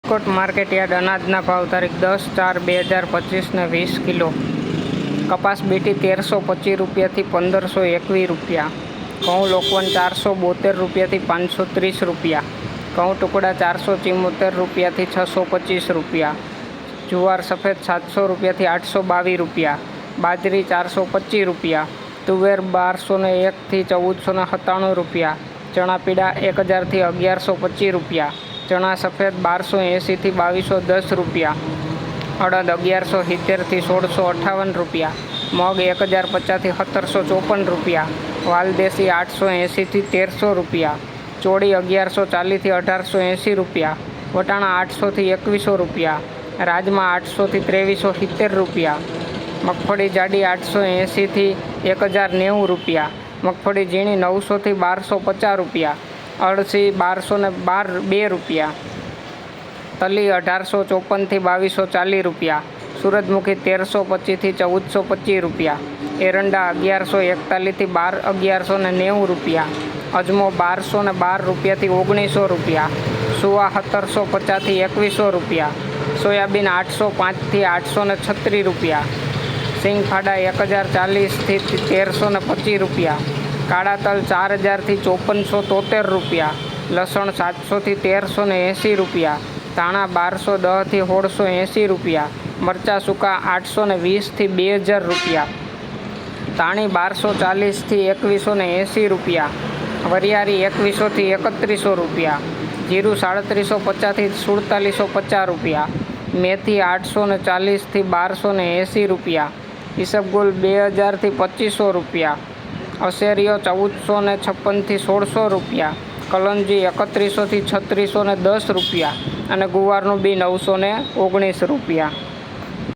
Rajkot market yard અનાજના ભાવ તારીખ 10/4/2025 20 કિલો. કપાસ બીટી 1325 રૂપિયાથી 1521 રૂપિયા. ઘઉં લોકવન 472 રૂપિયાથી 530 રૂપિયા. ઘઉં ટુકડા 474 રૂપિયાથી 625 રૂપિયા. જુવાર સફેદ 700 રૂપિયાથી 822 રૂપિયા. બાજરી 425 રૂપિયા. તુવેર 1201થી 1497 રૂપિયા. ચણા પીળા 1000થી 1125 રૂપિયા. ચણા સફેદ 1280થી 2210 રૂપિયા. અડદ 1170થી 1658 રૂપિયા. મગ 1050થી 1754 રૂપિયા. વાલદેશી 880થી 1300 રૂપિયા. ચોળી 1140થી 1880 રૂપિયા. વટાણા 800થી 2100 રૂપિયા. રાજમા 800થી 2370 રૂપિયા. મગફળી જાડી 880થી 1090 રૂપિયા. મગફળી ઝીણી 900થી 1250 રૂપિયા. અળસી 1212 રૂપિયા. તલી 1854થી 2240 રૂપિયા. સૂરજમુખી 1325થી 1425 રૂપિયા. એરંડા 1141થી 1190 રૂપિયા. અજમો 1212 રૂપિયાથી 1900 રૂપિયા. સુવા 1750થી 2100 રૂપિયા. સોયાબીન 805થી 836 રૂપિયા. સિંગફાડા 1040થી 1325 રૂપિયા. કાળા તલ 4000થી 5473 રૂપિયા. લસણ 700થી 1380 રૂપિયા. ધાણા 1210થી 1680 રૂપિયા. મરચાં સૂકા 820થી 2000 રૂપિયા. ધાણી 1240થી 2180 રૂપિયા. વરિયાળી 2100થી 3100 રૂપિયા. જીરું 3750થી 4750 રૂપિયા. મેથી 840થી 1280 રૂપિયા. ઈસબગુલ 2000થી 2500 રૂપિયા. અશેરીઓ 1456થી 1600 રૂપિયા. કલંજી 3100થી 3610 રૂપિયા. અને ગુવારનું બી 919 રૂપિયા.